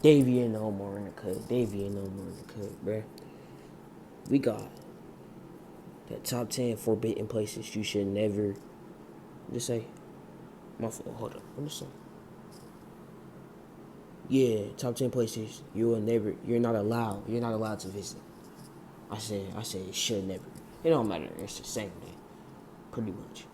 Davienomar in the cut. Davienomar in the cut, bruh. We got the top 10 forbidden places you should never. Just say, my fault. Hold up. What is that? Yeah, top 10 places you're not allowed. You're not allowed to visit. I said it should never. It don't matter. It's the same thing, pretty much.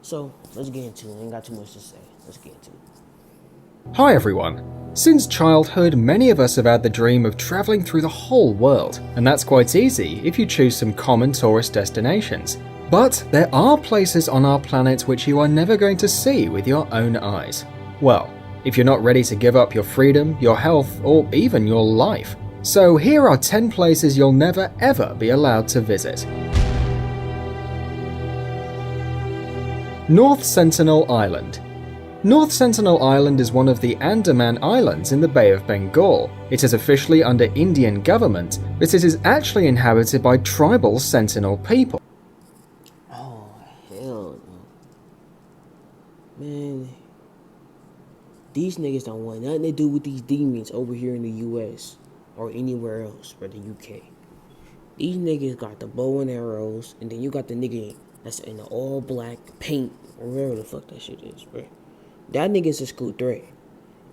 So let's get into it. Ain't got too much to say. Let's get into it. Hi everyone. Since childhood, many of us have had the dream of travelling through the whole world, and that's quite easy if you choose some common tourist destinations. But there are places on our planet which you are never going to see with your own eyes. Well, if you're not ready to give up your freedom, your health, or even your life. So here are 10 places you'll never ever be allowed to visit. North Sentinel Island. North Sentinel Island is one of the Andaman Islands in the Bay of Bengal. It is officially under Indian government, but it is actually inhabited by tribal Sentinel people. Oh, hell no. Man, these niggas don't want nothing to do with these demons over here in the US or anywhere else but the UK. These niggas got the bow and arrows, and then you got the nigga that's in the all black paint, or whatever the fuck that shit is, bro. That nigga's a school threat.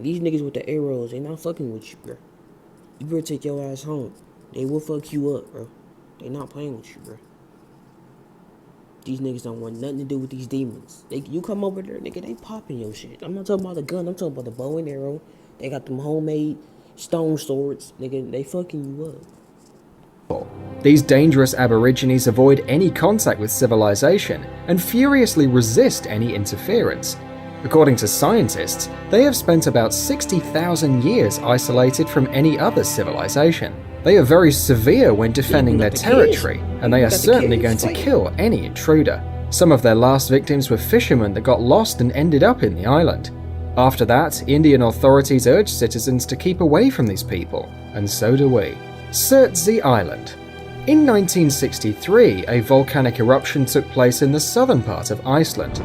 These niggas with the arrows, they not fucking with you, bro. You better take your ass home. They will fuck you up, bro. They not playing with you, bro. These niggas don't want nothing to do with these demons. You come over there, nigga, they popping your shit. I'm not talking about the gun, I'm talking about the bow and arrow. They got them homemade stone swords, nigga, they fucking you up. These dangerous aborigines avoid any contact with civilization and furiously resist any interference. According to scientists, they have spent about 60,000 years isolated from any other civilization. They are very severe when defending their territory, and they are certainly going to kill any intruder. Some of their last victims were fishermen that got lost and ended up in the island. After that, Indian authorities urged citizens to keep away from these people, and so do we. Surtsey Island. In 1963, a volcanic eruption took place in the southern part of Iceland.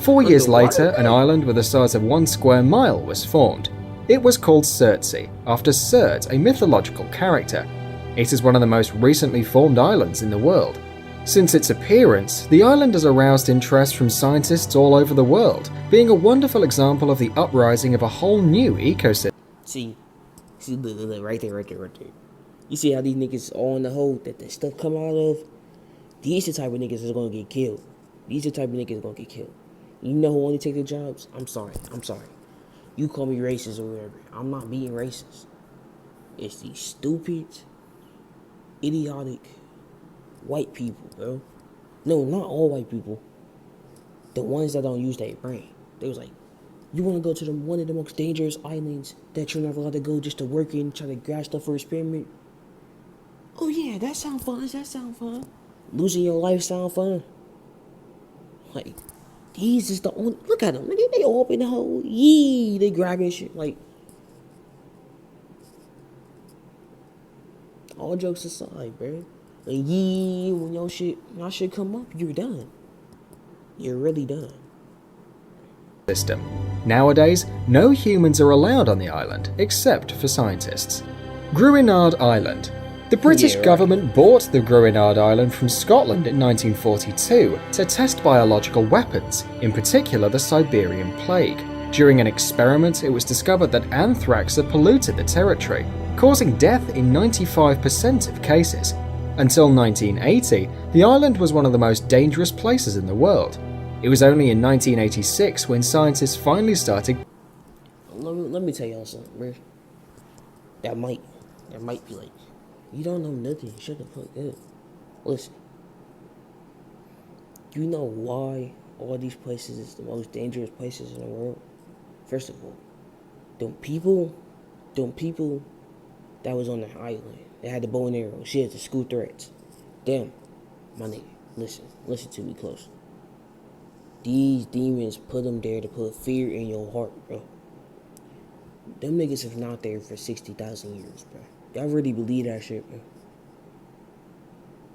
4 years later, an island with a size of 1 square mile was formed. It was called Surtsey, after Surt, a mythological character. It is one of the most recently formed islands in the world. Since its appearance, the island has aroused interest from scientists all over the world, being a wonderful example of the uprising of a whole new ecosystem. See, look, right there. You see how these niggas all in the hole that the stuff come out of? These the type of niggas that's gonna get killed. These the type of niggas gonna get killed. You know who only take their jobs? I'm sorry. You call me racist or whatever. I'm not being racist. It's these stupid, idiotic white people, bro. No, not all white people. The ones that don't use their brain. They was like, you want to go to one of the most dangerous islands that you're not allowed to go just to work in, try to grab stuff for experiment? Oh yeah, that sound fun. Losing your life sound fun. Like, these is the only. Look at them, nigga. They all up in the hole. Yee, they grabbing shit. Like, all jokes aside, bro. Like, yee, when your shit come up, you're done. You're really done. Nowadays, no humans are allowed on the island, except for scientists. Gurnard Island. The British government bought the Gurnard Island from Scotland in 1942 to test biological weapons, in particular the Siberian plague. During an experiment, it was discovered that anthrax had polluted the territory, causing death in 95% of cases. Until 1980, the island was one of the most dangerous places in the world. It was only in 1986 when scientists finally started. Let me tell y'all something, bro. That might be like, you don't know nothing. Shut the fuck up. Listen. You know why all these places is the most dangerous places in the world? First of all, them people that was on the island, they had the bow and arrow, she had the school threats. Damn, my nigga, listen to me close. These demons put them there to put fear in your heart, bro. Them niggas have not there for 60,000 years, bro. Y'all really believe that shit, bro?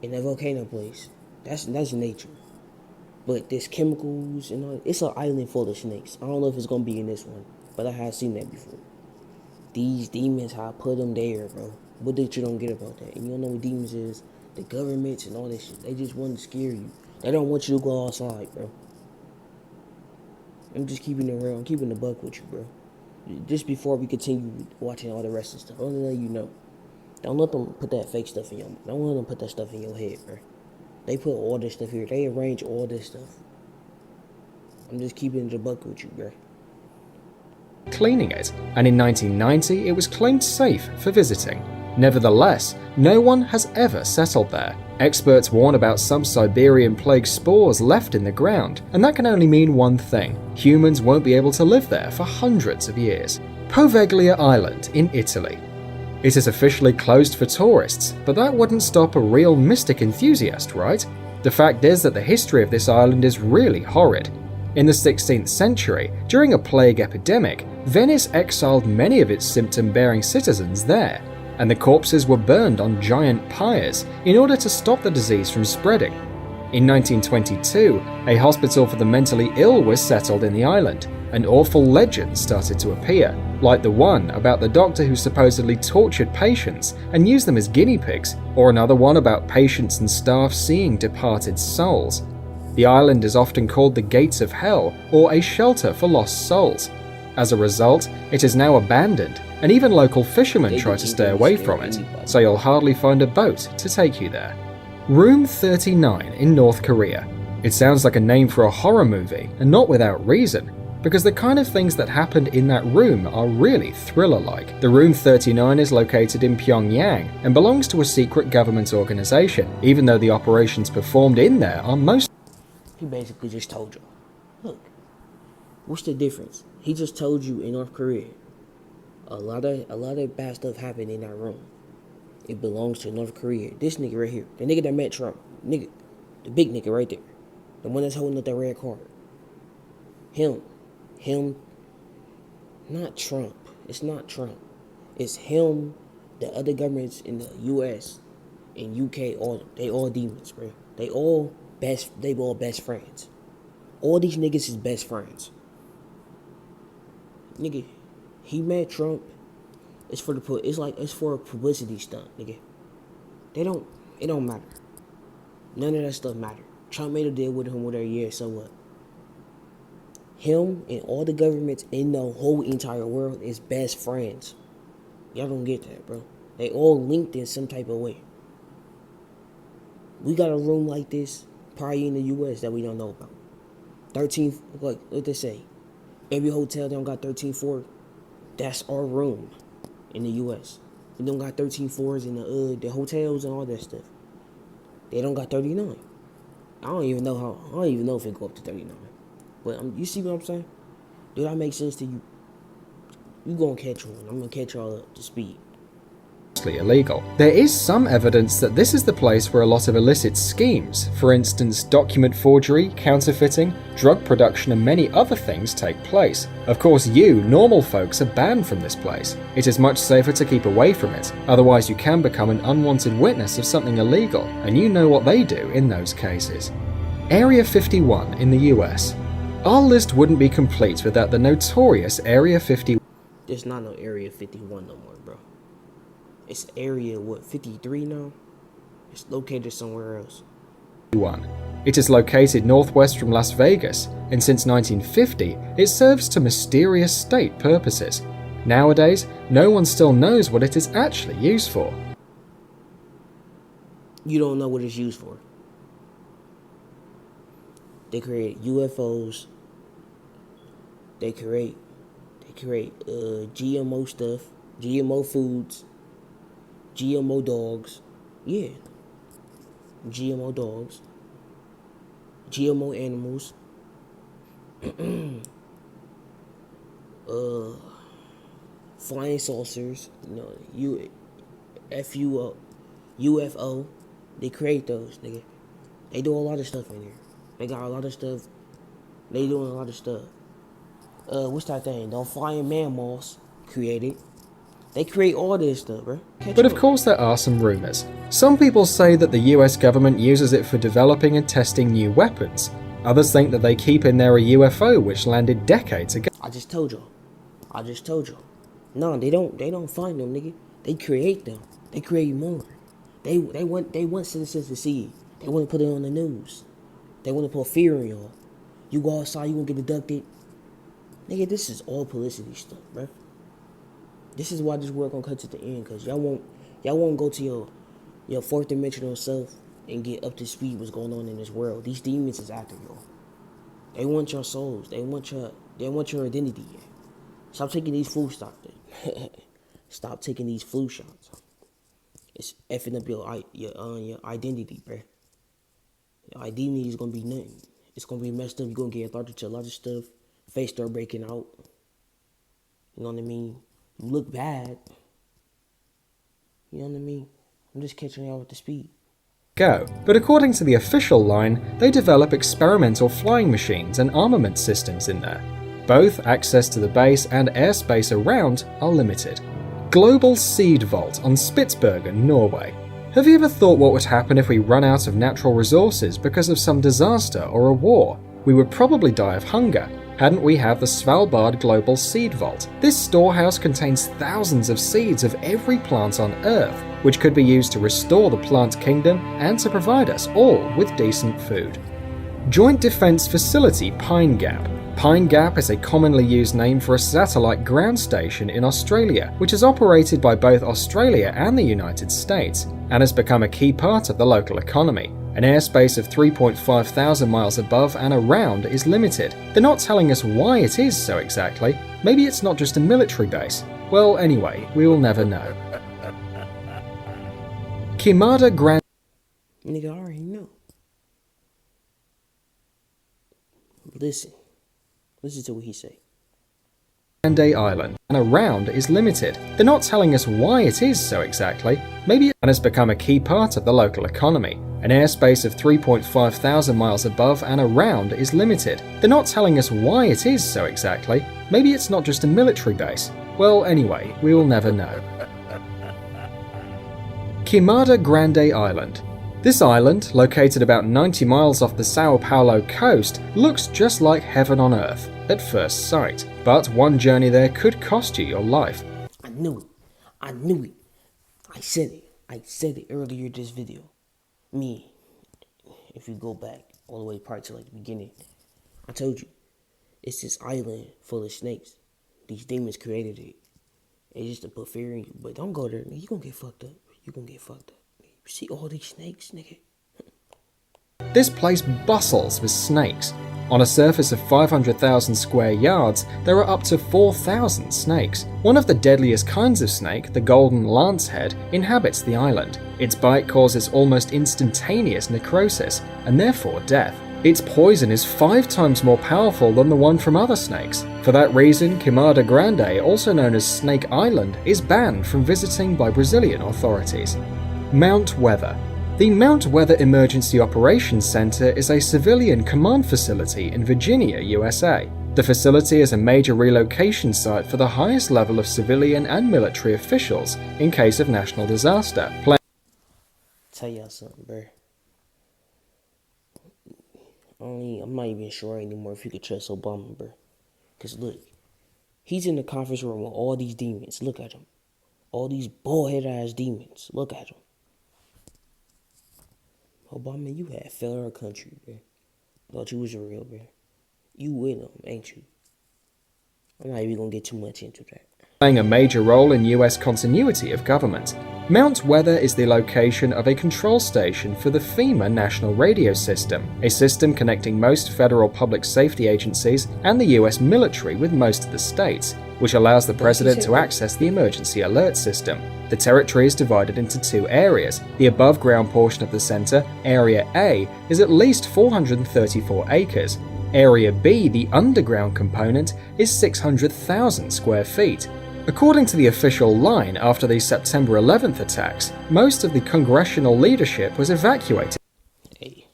In that volcano place, that's nature. But there's chemicals and all. It's an island full of snakes. I don't know if it's gonna be in this one. but I have seen that before. These demons, how I put them there, bro. What did you don't get about that? And you don't know what demons is? The governments and all this shit. They just want to scare you. They don't want you to go outside, bro. I'm just keeping it real. I'm keeping the buck with you, bro. Just before we continue watching all the rest of stuff, I want to let you know. Don't let them put that fake stuff in your. Don't let them put that stuff in your head, bro. They put all this stuff here. They arrange all this stuff. I'm just keeping the buck with you, bro. Cleaning it, and in 1990 it was claimed safe for visiting. Nevertheless, no one has ever settled there. Experts warn about some Siberian plague spores left in the ground, and that can only mean one thing: humans won't be able to live there for hundreds of years. Pavia Island in Italy. It is officially closed for tourists, but that wouldn't stop a real mystic enthusiast, right? The fact is that the history of this island is really horrid. In the 16th century, during a plague epidemic, Venice exiled many of its symptom-bearing citizens there, and the corpses were burned on giant pyres in order to stop the disease from spreading. In 1922, a hospital for the mentally ill was settled in the island, and awful legends started to appear, like the one about the doctor who supposedly tortured patients and used them as guinea pigs, or another one about patients and staff seeing departed souls. The island is often called the Gates of Hell or a shelter for lost souls. As a result, it is now abandoned, and even local fishermen try to stay away from it, so you'll hardly find a boat to take you there. Room 39 in North Korea. It sounds like a name for a horror movie, and not without reason, because the kind of things that happened in that room are really thriller-like. The Room 39 is located in Pyongyang and belongs to a secret government organization, even though the operations performed in there are most. He basically just told you. Look, what's the difference? He just told you in North Korea, a lot of bad stuff happened in that room. It belongs to North Korea. This nigga right here, the nigga that met Trump, the big nigga right there, the one that's holding up that red card. Him, not Trump. It's not Trump. It's him, the other governments in the U.S. and U.K. They all demons, bro. They all best friends. All these niggas is best friends. Nigga, he met Trump. It's for a publicity stunt, nigga. It don't matter. None of that stuff matter. Trump made a deal with him with her, yeah, so what? Him and all the governments in the whole entire world is best friends. Y'all don't get that, bro. They all linked in some type of way. We got a room like this probably in the U.S. that we don't know about. 13, like what they say, every hotel don't got 13 floors. That's our room in the U.S. We don't got 13 floors in the hotels and all that stuff. They don't got 39. I don't even know if it go up to 39. But you see what I'm saying? Do that make sense to you? You gonna catch one. I'm gonna catch y'all up to speed. Illegal. There is some evidence that this is the place where a lot of illicit schemes, for instance document forgery, counterfeiting, drug production and many other things take place. Of course you, normal folks, are banned from this place. It is much safer to keep away from it, otherwise you can become an unwanted witness of something illegal, and you know what they do in those cases. Area 51 in the US. Our list wouldn't be complete without the notorious Area 51. There's not no Area 51 no more, bro. It's Area, 53 now? It's located somewhere else. It is located northwest from Las Vegas, and since 1950, it serves to mysterious state purposes. Nowadays, no one still knows what it is actually used for. You don't know what it's used for. They create UFOs. They create GMO stuff, GMO foods, GMO dogs. Yeah. GMO dogs. GMO animals. Flying saucers, UFO. They create those, nigga. They do a lot of stuff in here. They got a lot of stuff. They doing a lot of stuff. What's that thing? Don't flying mammals created. They create all this stuff, bro. But of course there are some rumors. Some people say that the US government uses it for developing and testing new weapons. Others think that they keep in there a UFO which landed decades ago. I just told y'all. I just told you. No, they don't find them, nigga. They create them. They create more. They want citizens to see it. They want to put it on the news. They want to put fear in y'all. You go outside, you gonna get abducted. Nigga, this is all publicity stuff, bro. This is why this world gonna cut to the end, cause y'all won't go to your fourth dimensional self and get up to speed what's going on in this world. These demons is after y'all. They want your souls. They want your identity. Stop taking these flu shots. Stop taking these flu shots. It's effing up your identity, bro. Your identity is gonna be nothing. It's gonna be messed up. You're gonna get allergic to a lot of stuff. Face start breaking out. You know what I mean? You look bad. You know what I mean? I'm just catching y'all with the speed. Go. But according to the official line, they develop experimental flying machines and armament systems in there. Both access to the base and airspace around are limited. Global Seed Vault on Spitsbergen, Norway. Have you ever thought what would happen if we run out of natural resources because of some disaster or a war? We would probably die of hunger. Hadn't we have the Svalbard Global Seed Vault? This storehouse contains thousands of seeds of every plant on Earth, which could be used to restore the plant kingdom and to provide us all with decent food. Joint Defense Facility Pine Gap. Pine Gap is a commonly used name for a satellite ground station in Australia, which is operated by both Australia and the United States, and has become a key part of the local economy. An airspace of 3.5 thousand miles above and around is limited. They're not telling us why it is so exactly. Maybe it's not just a military base. Well, anyway, we will never know. Kimada Grand... Nigga, I already know. Listen to what he say. Grande Island and around is limited. They're not telling us why it is so exactly. Maybe it has become a key part of the local economy. An airspace of 3.5 thousand miles above and around is limited. They're not telling us why it is so exactly. Maybe it's not just a military base. Well, anyway, we will never know. Kimada Grande Island. This island, located about 90 miles off the Sao Paulo coast, looks just like heaven on earth at first sight. But one journey there could cost you your life. I knew it. I said it earlier in this video. Me, if you go back all the way part to like the beginning, I told you, it's this island full of snakes. These demons created it. It's just to put fear in you. But don't go there, nigga. You gonna get fucked up. You see all these snakes, nigga? This place bustles with snakes. On a surface of 500,000 square yards, there are up to 4,000 snakes. One of the deadliest kinds of snake, the golden lancehead, inhabits the island. Its bite causes almost instantaneous necrosis, and therefore death. Its poison is 5 times more powerful than the one from other snakes. For that reason, Queimada Grande, also known as Snake Island, is banned from visiting by Brazilian authorities. Mount Weather. The Mount Weather Emergency Operations Center is a civilian command facility in Virginia, USA. The facility is a major relocation site for the highest level of civilian and military officials in case of national disaster. Tell y'all something, bro. I'm not even sure anymore if you could trust Obama, bro. Cause look, he's in the conference room with all these demons. Look at him. All these bald-headed ass demons. Look at him. Obama, you had failed our country, bro. Thought you was real, bro. You with them, ain't you? I'm not even gonna get too much into that. Playing a major role in US continuity of government. Mount Weather is the location of a control station for the FEMA National Radio System, a system connecting most federal public safety agencies and the US military with most of the states, which allows the president to access the emergency alert system. The territory is divided into 2 areas. The above-ground portion of the center, Area A, is at least 434 acres. Area B, the underground component, is 600,000 square feet. According to the official line, after the September 11th attacks, most of the congressional leadership was evacuated. Hey.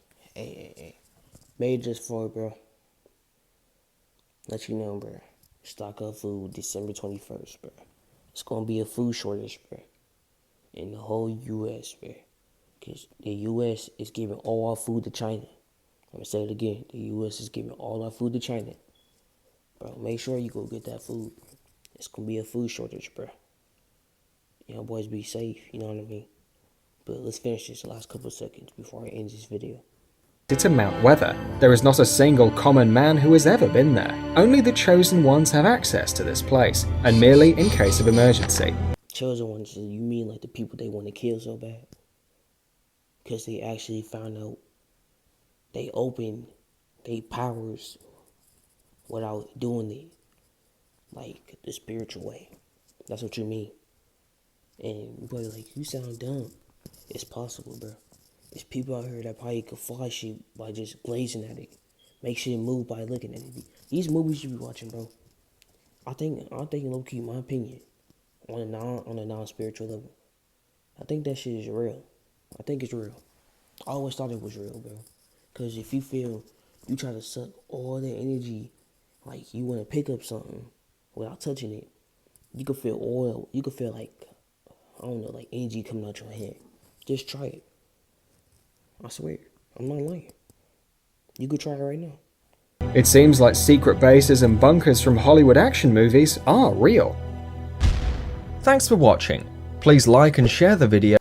Made this for it, bro. Let you know, bro. Stock up food December 21st, bro. It's gonna be a food shortage, bro. In the whole U.S., bro. Because the U.S. is giving all our food to China. I'm gonna say it again. The U.S. is giving all our food to China. Bro, make sure you go get that food. It's gonna be a food shortage, bro. Y'all boys be safe, you know what I mean? But let's finish this last couple of seconds before I end this video. To Mount Weather, there is not a single common man who has ever been there. Only the chosen ones have access to this place, and merely in case of emergency. Chosen ones, you mean like the people they want to kill so bad? Because they actually found out they opened their powers without doing it like the spiritual way. That's what you mean. And you probably like, you sound dumb. It's possible, bro. There's people out here that probably could fly shit by just glazing at it. Make shit move by looking at it. These movies you be watching, bro. I think low-key, my opinion, on a non-spiritual level, I think that shit is real. I think it's real. I always thought it was real, bro. Cause if you feel you try to suck all the energy, like you want to pick up something without touching it, you could feel oil. You could feel like, I don't know, like energy coming out your hand. Just try it. I swear, I'm not lying. You could try it right now. It seems like secret bases and bunkers from Hollywood action movies are real. Thanks for watching. Please like and share the video.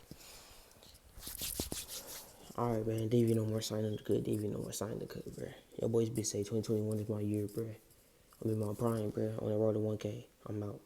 Alright, man. Davienomar signing the cut. Davienomar signing the cut, bro. Your boys be say 2021 is my year, bro. I'm in my prime, bro. On the road to 1K. I'm out.